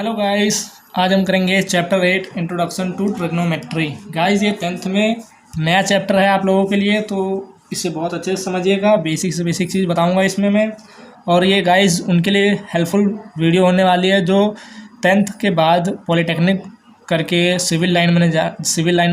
Hello guys, आज हम करेंगे chapter 8 introduction to trigonometry. Guys, ये 10th में नया चैप्टर है आप लोगों के लिए, तो इसे बहुत अच्छे से समझिएगा। बेसिक से बेसिक चीज़ बताऊंगा इसमें मैं, और ये गाइस उनके लिए हेल्पफुल वीडियो होने वाली है जो 10th के बाद पॉलीटेक्निक करके सिविल लाइन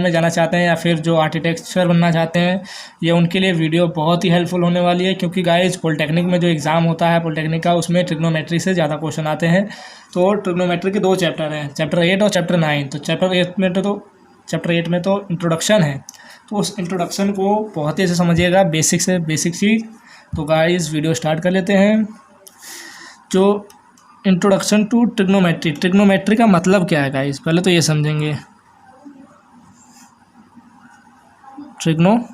में जाना चाहते हैं या फिर जो आर्किटेक्चर बनना चाहते हैं। ये उनके लिए वीडियो बहुत ही हेल्पफुल होने वाली है, क्योंकि गाइस पॉलीटेक्निक में जो एग्ज़ाम होता है पॉलीटेक्निक का, उसमें ट्रिग्नोमेट्री से ज़्यादा क्वेश्चन आते हैं। तो ट्रिग्नोमेट्री के 2 चैप्टर हैं, चैप्टर 8 और चैप्टर 9। तो चैप्टर 8 में तो इंट्रोडक्शन है, तो उस इंट्रोडक्शन को बहुत ही अच्छे समझिएगा, बेसिक से बेसिक चीज़। तो गाइस वीडियो स्टार्ट कर लेते हैं। जो इंट्रोडक्शन टू ट्रिग्नोमेट्री, ट्रिग्नोमेट्री का मतलब क्या है गाइस, पहले तो ये समझेंगे। ट्रिग्नोमेट्री,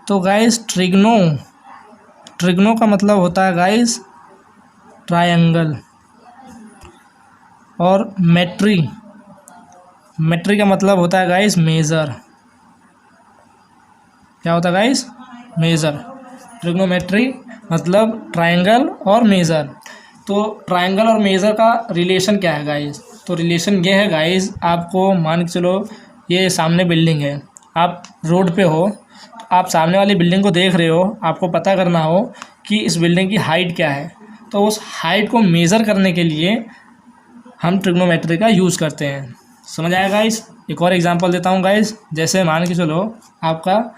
तो गाइस ट्रिग्नो का मतलब होता है गाइस ट्रायंगल, और मेट्री का मतलब होता है गाइस मेज़र। क्या होता है गाइस? मेज़र। ट्रिग्नोमेट्री मतलब ट्रायंगल और मेज़र। तो ट्रायंगल और मेज़र का रिलेशन क्या है गाइस? तो रिलेशन ये है गाइस, आपको मान के चलो ये सामने बिल्डिंग है, आप रोड पे हो, तो आप सामने वाली बिल्डिंग को देख रहे हो, आपको पता करना हो कि इस बिल्डिंग की हाइट क्या है। तो उस हाइट को मेज़र करने के लिए हम ट्रिग्नोमेट्री का यूज़ करते हैं। समझ आया गाइस? एक और एग्जांपल देता हूँ गाइस। जैसे मान के चलो आपका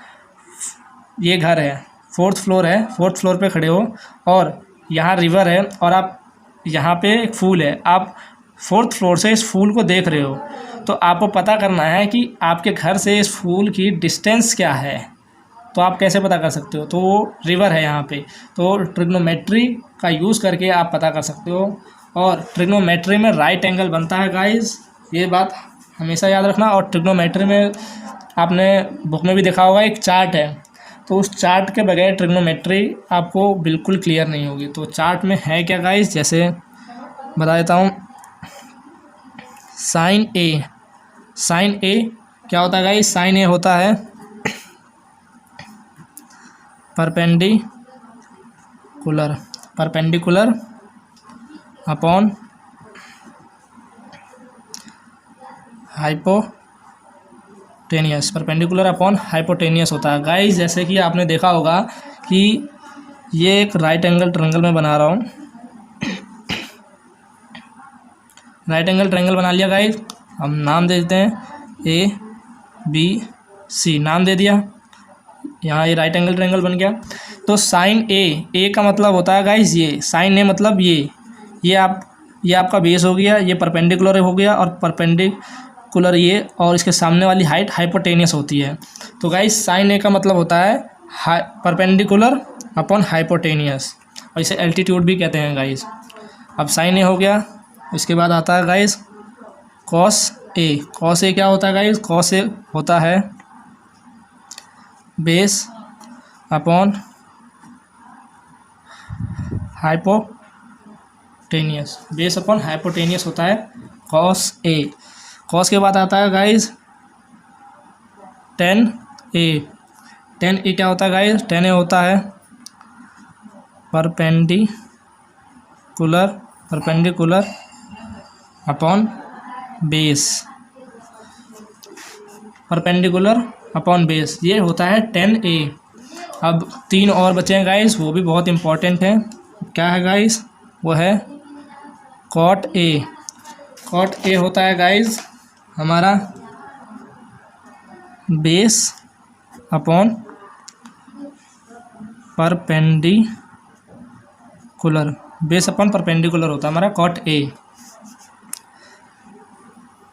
ये घर है, 4th फ्लोर है, 4th फ्लोर पे खड़े हो और यहाँ रिवर है और आप यहाँ पे एक फूल है, आप 4th फ्लोर से इस फूल को देख रहे हो। तो आपको पता करना है कि आपके घर से इस फूल की डिस्टेंस क्या है। तो आप कैसे पता कर सकते हो? तो वो रिवर है यहाँ पे, तो ट्रिग्नोमेट्री का यूज़ करके आप पता कर सकते हो। और ट्रिग्नोमेट्री में राइट एंगल बनता है गाइस, ये बात हमेशा याद रखना। और ट्रिग्नोमेट्री में आपने बुक में भी देखा होगा, एक चार्ट है, तो उस चार्ट के बगैर ट्रिग्नोमेट्री आपको बिल्कुल क्लियर नहीं होगी। तो चार्ट में है क्या गाइस, जैसे बता देता हूँ। साइन ए क्या होता है गाइस? साइन ए होता है perpendicular upon hypotenuse. Perpendicular upon hypotenuse होता है गाइस। जैसे कि आपने देखा होगा कि ये एक राइट एंगल ट्रायंगल में बना रहा हूँ, राइट एंगल ट्रायंगल बना लिया गाइस। हम नाम दे देते हैं ABC, नाम दे दिया। यहाँ ये राइट एंगल ट्रायंगल बन गया। तो साइन ए का मतलब होता है गाइस ये, साइन ए मतलब ये आपका बेस हो गया, ये परपेंडिकुलर हो गया, और परपेंडिकुलर ये, और इसके सामने वाली हाइट हाइपोटेनियस होती है। तो गाइस साइन ए का मतलब होता है परपेंडिकुलर अपॉन हाइपोटेनियस, और इसे एल्टीट्यूड भी कहते हैं गाइस। अब साइन ए हो गया, इसके बाद आता है guys cos A. Cos A क्या होता है गाइस? कॉस ए होता है base upon hypotenuse, base upon hypotenuse होता है कॉस ए। कॉस के बाद आता है गाइस टेन ए। क्या होता है गाइस? टेन ए होता है perpendicular upon base, perpendicular upon base, ये होता है 10A। अब 3 और बचे हैं गाइस, वो भी बहुत इंपॉर्टेंट हैं। क्या है गाइस? वो है कॉट ए। कॉट ए होता है गाइस हमारा base upon perpendicular, base upon perpendicular होता है हमारा कॉट ए।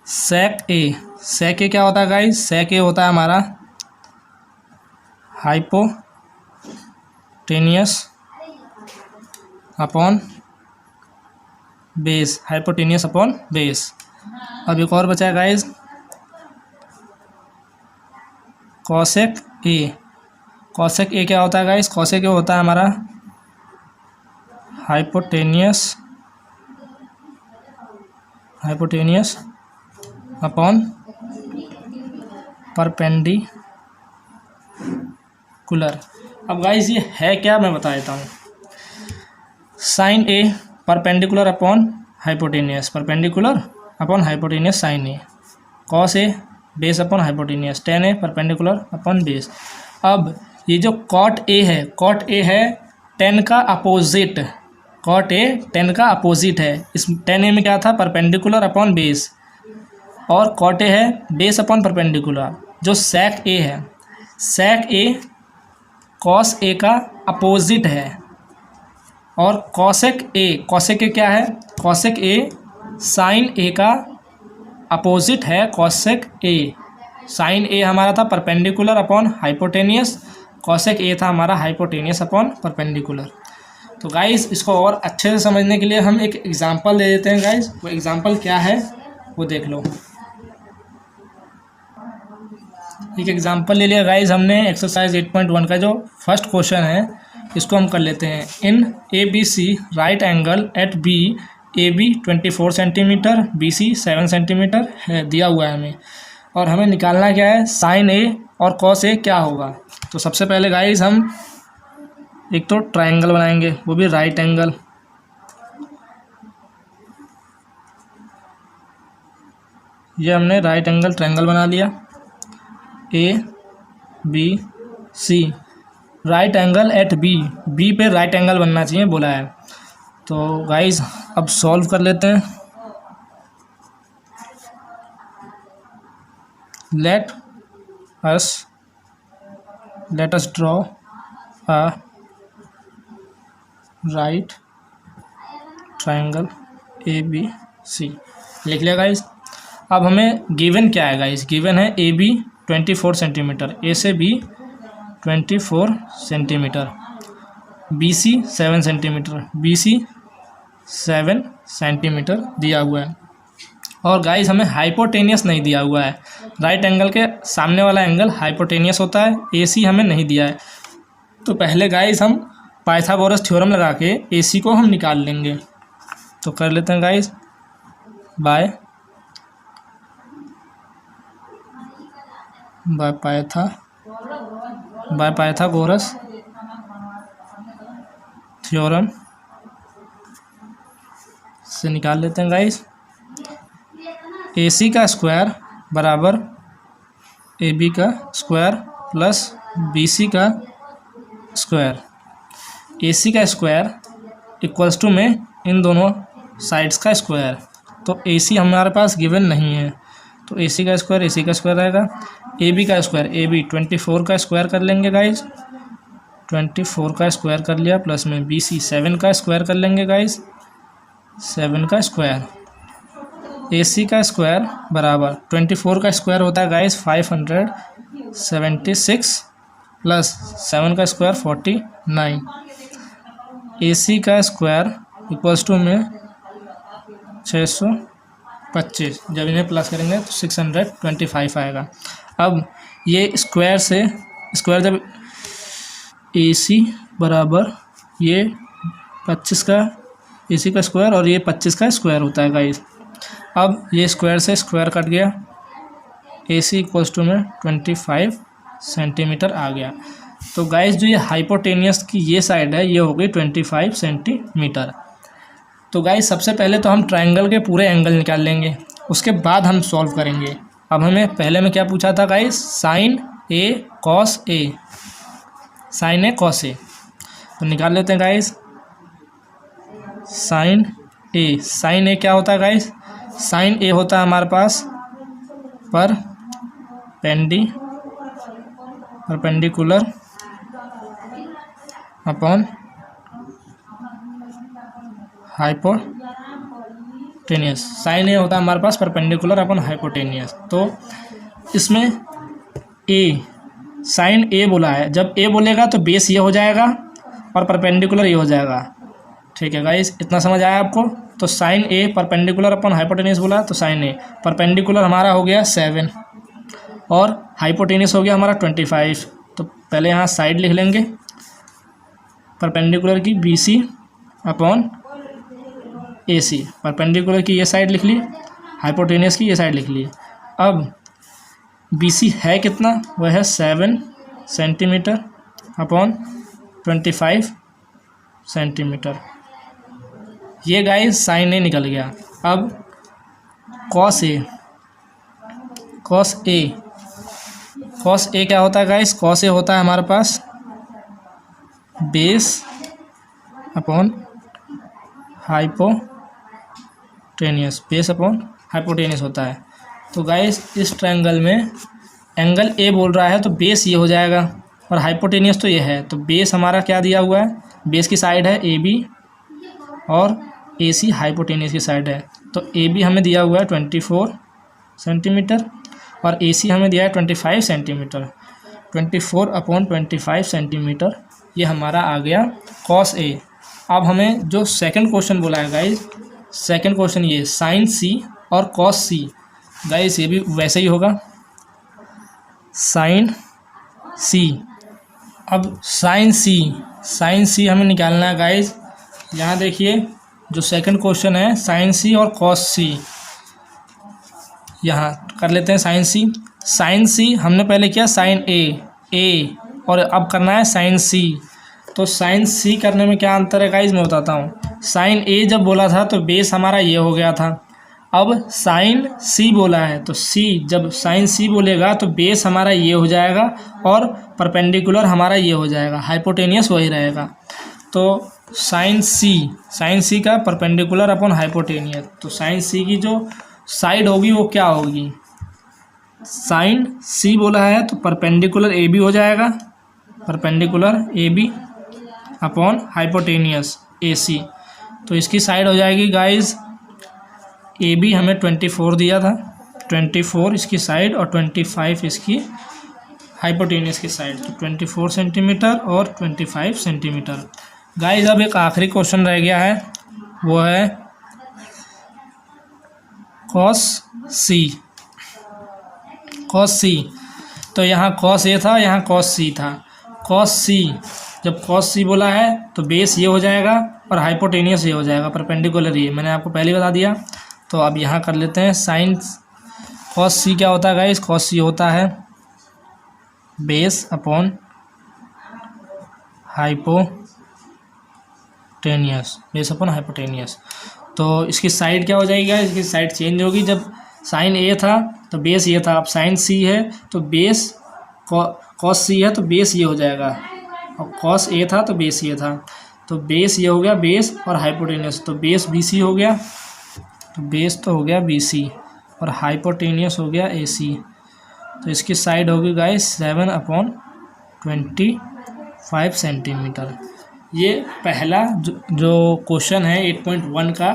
सेक ए क्या होता है गाइस? सेक ए होता है हमारा hypotenuse upon base, hypotenuse upon base. अब एक और बचा है guys cosec A. Cosec A क्या होता है गाइस? कॉसेक ए होता है हमारा हाइपोटेनियस अपॉन परपेंडिकुलर। अब गाइस ये है क्या, मैं बता देता हूँ। Sine A perpendicular upon hypotenuse, perpendicular upon hypotenuse sine A, cos A base upon hypotenuse tan A perpendicular upon base. अब ये जो कॉट ए है, कॉट ए है टेन का अपोजिट, कॉट ए टेन का अपोजिट है। इस टेन ए में क्या था, परपेंडिकुलर अपॉन बेस, और कॉट ए है बेस अपॉन परपेंडिकुलर। जो सेक ए है, सेक ए कॉस ए का अपोजिट है, और कॉसेक ए क्या है, कॉसेक ए साइन ए का अपोजिट है। कॉसेक ए, साइन ए हमारा था परपेंडिकुलर अपॉन हाइपोटेनियस, कॉसेक ए था हमारा हाइपोटेनियस अपॉन परपेंडिकुलर। तो गाइस इसको और अच्छे से समझने के लिए हम एक एग्जांपल दे देते हैं गाइस। वो एग्जांपल क्या है वो देख लो। एक एग्जांपल ले लिया गाइस हमने एक्सरसाइज 8.1 का जो फर्स्ट क्वेश्चन है, इसको हम कर लेते हैं। In A B C right angle at B A B 24 centimetre, B C 7 centimetre है, दिया हुआ है हमें, और हमें निकालना क्या है, साइन ए और कॉस ए क्या होगा। तो सबसे पहले गाइस हम एक तो ट्रायंगल बनाएंगे, वो भी राइट एंगल। ये हमने राइट एंगल ट्रायंगल बना लिया, A B C, right angle at B, B पे राइट एंगल बनना चाहिए बोला है। तो गाइस अब सॉल्व कर लेते हैं। Let us draw a right triangle A B C, लिख लिया गाइस। अब हमें गिवन क्या है गाइस, गिवन है ए बी 24 सेंटीमीटर, ए से B 24 centimetre, B C 7 centimetre, B C 7 centimetre दिया हुआ है, और गाइस हमें हाइपोटेनियस नहीं दिया हुआ है। राइट एंगल के सामने वाला एंगल हाइपोटेनियस होता है, ए सी हमें नहीं दिया है। तो पहले गाइस हम पाइथागोरस थ्योरम लगा के ए सी को हम निकाल लेंगे। तो कर लेते हैं गाइस, बाय पाइथागोरस थ्योरम से निकाल लेते हैं गाइस। ए सी का स्क्वायर बराबर ए बी का स्क्वायर प्लस बी सी का स्क्वायर, ए सी का स्क्वायर इक्वल्स टू में इन दोनों साइड्स का स्क्वायर। तो ए सी हमारे पास गिवन नहीं है, तो ए सी का स्क्वायर रहेगा। ए बी का स्क्वायर, ए बी 24 का स्क्वायर कर लेंगे गाइस, 24 का स्क्वायर कर लिया, प्लस में बी सी 7 का स्क्वायर कर लेंगे गाइस, 7 का स्क्वायर। ए सी का स्क्वायर बराबर 24 का स्क्वायर होता है गाइस 576 प्लस 7 का स्क्वायर 49। ए सी का स्क्वायर इक्वल्स टू में 625, जब इन्हें प्लस करेंगे तो 625 आएगा। अब ये स्क्वायर से स्क्वायर, जब ए सी बराबर ये 25 का ए सी का स्क्वायर और ये 25 का स्क्वायर होता है गाइस। अब ये स्क्वायर से स्क्वायर कट गया, ए सी इक्वल्स टू में 25 सेंटीमीटर आ गया। तो गाइस जो ये हाइपोटेनियस की ये साइड है, ये हो गई 25 सेंटीमीटर। तो गाइस सबसे पहले तो हम ट्रायंगल के पूरे एंगल निकाल लेंगे, उसके बाद हम सॉल्व करेंगे। अब हमें पहले में क्या पूछा था guys, sine A cos A, sign A cos ए। तो निकाल लेते हैं गाइस, साइन ए क्या होता है गाइस, साइन ए होता है हमारे पास परपेंडिकुलर अपॉन हाइपोटेनियस। साइन ए होता है हमारे पास परपेंडिकुलर अपॉन हाइपोटेनियस। तो इसमें ए, साइन ए बोला है, जब ए बोलेगा तो बेस ये हो जाएगा और परपेंडिकुलर ये हो जाएगा। ठीक है गाइस, इतना समझ आया आपको। तो sign A perpendicular upon hypotenuse बोला, तो साइन ए परपेंडिकुलर हमारा हो गया 7 और हाइपोटेनियस हो गया हमारा 25। तो पहले यहाँ साइड लिख लेंगे, परपेंडिकुलर की बी सी अपॉन ए सी, परपेंडिकुलर की ये साइड लिख ली, हाइपोटेनियस की ये साइड लिख ली। अब बी सी है कितना, वह है 7 सेंटीमीटर अपॉन 25 सेंटीमीटर। ये गाइस साइन ए निकल गया। अब cos A, cos A, cos A क्या होता है गाइस? कॉस ए होता है हमारे पास base upon hypotenuse, base upon hypotenuse होता है। तो गाइस इस ट्रायंगल में एंगल ए बोल रहा है तो बेस ये हो जाएगा और हाइपोटेनियस तो ये है, तो बेस हमारा क्या दिया हुआ है? बेस की साइड है ए बी और ए सी हाइपोटेनियस की साइड है। तो ए बी हमें दिया हुआ है 24 सेंटीमीटर और ए सी हमें दिया है 25 सेंटीमीटर। 24/25 सेंटीमीटर ये हमारा आ गया कॉस ए। अब हमें जो सेकंड क्वेश्चन बोला है गाइस, सेकंड क्वेश्चन ये साइन सी और कॉस सी, गाइस ये भी वैसे ही होगा साइन सी। अब साइन सी हमें निकालना है गाइस। यहाँ देखिए जो सेकंड क्वेश्चन है साइन सी और कॉस सी, यहाँ कर लेते हैं साइन सी हमने पहले किया साइन ए और अब करना है साइन सी। तो साइन सी करने में क्या अंतर है गाइस मैं बताता हूँ। साइन ए जब बोला था तो बेस हमारा ये हो गया था, अब साइन सी बोला है तो सी, जब साइन सी बोलेगा तो बेस हमारा ये हो जाएगा और परपेंडिकुलर हमारा ये हो जाएगा, हाइपोटेनियस वही रहेगा। तो साइन सी का परपेंडिकुलर अपॉन हाइपोटेनियस, तो साइन सी की जो साइड होगी वो क्या होगी? साइन सी बोला है तो परपेंडिकुलर ए बी हो जाएगा, perpendicular A B upon hypotenuse A C. तो इसकी साइड हो जाएगी गाइस, ए बी हमें 24 दिया था, 24 इसकी साइड और 25 इसकी हाइपोटेनियस की साइड, तो 24 सेंटीमीटर और 25 सेंटीमीटर। गाइस अब एक आखिरी क्वेश्चन रह गया है, वो है कॉस सी। तो यहाँ कॉस ए था, यहाँ कॉस सी था। कॉस सी, जब कॉस सी बोला है तो बेस ये हो जाएगा और हाइपोटेनियस ये हो जाएगा, परपेंडिकुलर ये मैंने आपको पहले बता दिया। तो अब यहाँ कर लेते हैं साइन कॉस सी क्या होता है गाइस? कॉस सी होता है base upon hypotenuse, base upon hypotenuse. तो इसकी साइड क्या हो जाएगी गाइस? इसकी साइड चेंज होगी। जब साइन ए था तो बेस ये था, अब साइन सी है तो बेस कॉस सी है तो बेस ये हो जाएगा, और कॉस ए था तो बेस ये था, तो बेस ये हो गया, बेस और हाइपोटेनियस, तो बेस बी सी हो गया, तो बेस तो हो गया बी सी और हाइपोटेनियस हो गया ए सी। तो इसकी साइड होगी गाइस 7/25 सेंटीमीटर। ये पहला जो क्वेश्चन है 8.1 का,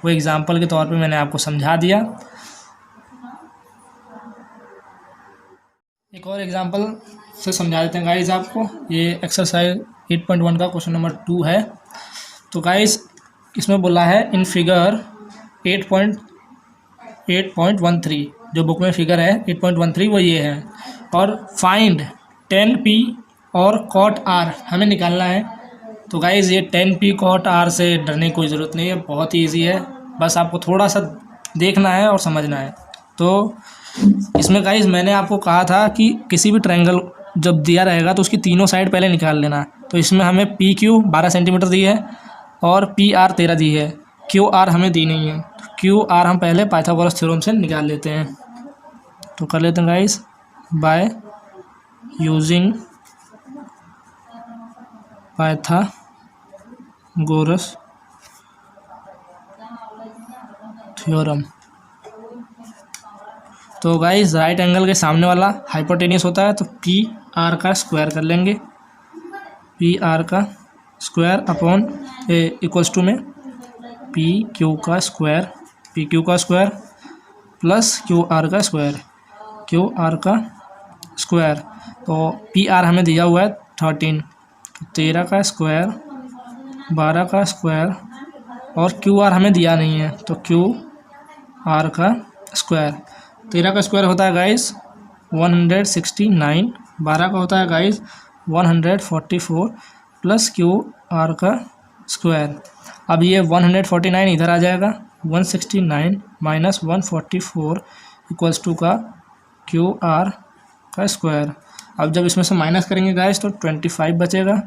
वो एग्जांपल के तौर पे मैंने आपको समझा दिया। एक और एग्जांपल से समझा देते हैं गाइस आपको। ये एक्सरसाइज 8.1 का क्वेश्चन नंबर 2 है। तो गाइस इसमें बोला है इन फिगर 8.13, जो बुक में फिगर है 8.13 वो ये है, और फाइंड 10p और cot r हमें निकालना है। तो गाइज़ ये 10p cot r से डरने की कोई ज़रूरत नहीं है, बहुत ही ईजी है, बस आपको थोड़ा सा देखना है और समझना है। तो इसमें गाइज़ मैंने आपको कहा था कि किसी भी ट्रायंगल जब दिया रहेगा तो उसकी तीनों साइड पहले निकाल लेना। तो इसमें हमें PQ 12 सेंटीमीटर दी है और PR 13 दी है, QR हमें दी नहीं है। QR हम पहले पाइथागोरस थ्योरम से निकाल लेते हैं। तो कर लेते हैं guys by using Pythagoras theorem. तो गाइस राइट एंगल के सामने वाला हाइपोटेनियस होता है, तो PR का स्क्वायर कर लेंगे, PR का स्क्वायर अपॉन इक्वल्स टू में PQ का स्क्वायर, PQ का स्क्वायर प्लस QR का स्क्वायर, QR का स्क्वायर। तो PR हमें दिया हुआ है 13, तो 13 का स्क्वायर, 12 का स्क्वायर और QR हमें दिया नहीं है, तो QR का स्क्वायर। 13 का स्क्वायर होता है गाइस 169, 12 का होता है गाइस 144 प्लस QR का स्क्वायर। अब ये 149 इधर आ जाएगा, 169 माइनस 144 इक्वल्स टू का QR का स्क्वायर। अब जब इसमें से माइनस करेंगे गाइस तो 25 बचेगा,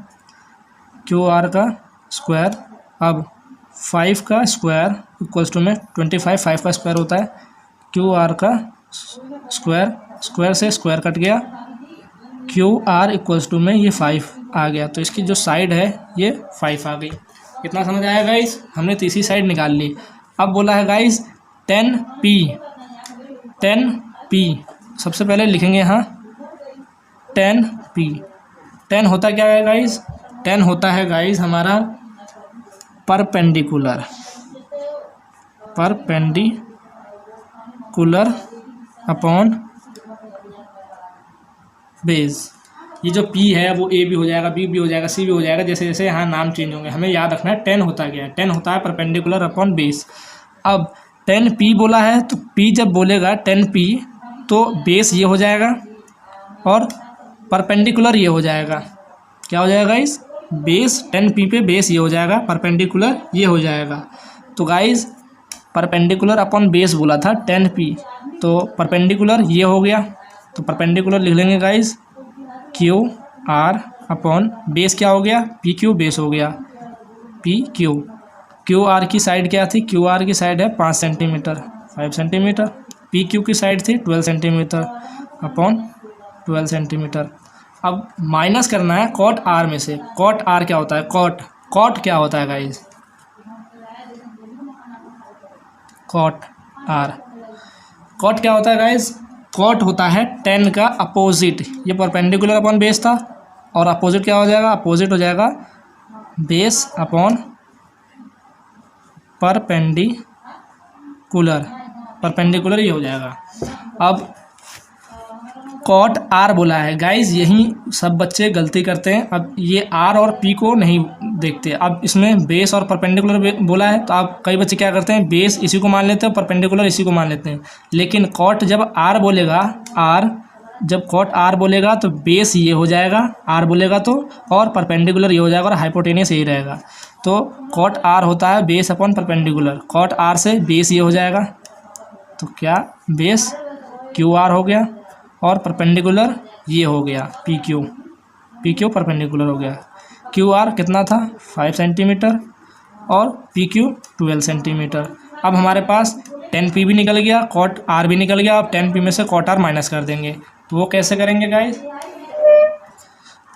QR का स्क्वायर। अब 5 का स्क्वायर इक्वल्स टू में 25, 5 का स्क्वायर होता है, क्यू आर का स्क्वायर, स्क्वायर से स्क्वायर कट गया, क्यू आर इक्वल्स टू में ये 5 आ गया, तो इसकी जो साइड है ये 5 आ गई। कितना समझ आया गाइस? हमने तीसरी साइड निकाल ली। अब बोला है गाइस 10p, 10p सबसे पहले लिखेंगे यहाँ 10p। 10 होता क्या है गाइस? 10 होता है गाइस हमारा परपेंडिकुलर, परपेंडिकुलर अपॉन बेस। ये जो P है वो A भी हो जाएगा, B भी हो जाएगा, C भी हो जाएगा, जैसे जैसे यहाँ नाम चेंज होंगे। हमें याद रखना है 10 होता क्या है? 10 होता है परपेंडिकुलर अपॉन बेस। अब 10p बोला है तो P जब बोलेगा 10p तो बेस ये हो जाएगा और परपेंडिकुलर ये हो जाएगा। क्या हो जाएगा गाइस? बेस 10p पे बेस ये हो जाएगा, परपेंडिकुलर ये हो जाएगा। तो गाइस परपेंडिकुलर अपॉन बेस बोला था 10p, तो परपेंडिकुलर ये हो गया, तो परपेंडिकुलर लिख लेंगे guys Q R upon base क्या हो गया? पी क्यू बेस हो गया, पी क्यू। क्यू आर की साइड क्या थी? क्यू आर की साइड है 5 सेंटीमीटर, 5 सेंटीमीटर। पी क्यू की साइड थी 12 सेंटीमीटर अपॉन 12 सेंटीमीटर। अब माइनस करना है कॉट आर में से। कॉट आर क्या होता है? कॉट क्या होता है गाइस? कॉट आर, कॉट क्या होता है गाइस? कॉट होता है 10 का अपोजिट। ये परपेंडिकुलर अपॉन बेस था और अपोजिट क्या हो जाएगा? अपोजिट हो जाएगा बेस अपॉन परपेंडिकुलर, परपेंडिकुलर ये हो जाएगा। अब कॉट आर बोला है गाइस, यही सब बच्चे गलती करते हैं। अब ये आर और पी को नहीं देखते। अब इसमें बेस और परपेंडिकुलर बोला है तो आप कई बच्चे क्या करते हैं, बेस इसी को मान लेते हैं, परपेंडिकुलर इसी को मान लेते हैं। लेकिन कॉट जब आर बोलेगा, जब कॉट आर बोलेगा तो बेस ये हो जाएगा, आर बोलेगा तो, और परपेंडिकुलर ये हो जाएगा और हाइपोटेनियस यही रहेगा। तो कॉट आर होता है base upon perpendicular. Cot R से बेस ये हो जाएगा, तो क्या बेस क्यू आर हो गया और परपेंडिकुलर ये हो गया पी क्यू परपेंडिकुलर हो गया। क्यू आर कितना था? 5 सेंटीमीटर और पी क्यू 12 सेंटीमीटर। अब हमारे पास 10p भी निकल गया, कॉट आर भी निकल गया। अब 10p में से कॉट आर माइनस कर देंगे, तो वो कैसे करेंगे गाइस?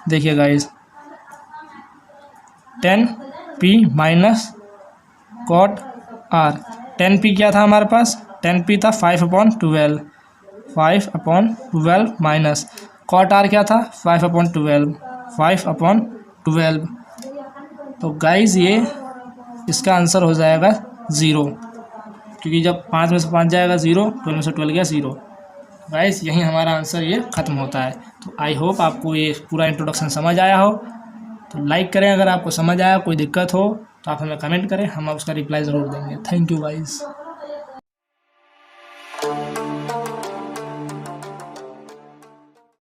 देखिए guys 10p minus cot R. 10p क्या था हमारे पास? 10p था 5/12, 5/12 माइनस कॉट आर क्या था? 5/12, 5/12। तो गाइस ये इसका आंसर हो जाएगा 0, क्योंकि जब 5 में से 5 जाएगा 0, 12 में से 12 गया 0। गाइस यही हमारा आंसर ये ख़त्म होता है। तो आई होप आपको ये पूरा इंट्रोडक्शन समझ आया हो। तो लाइक करें अगर आपको समझ आया। कोई दिक्कत हो तो आप हमें कमेंट करें, हम उसका रिप्लाई ज़रूर देंगे। Thank you guys.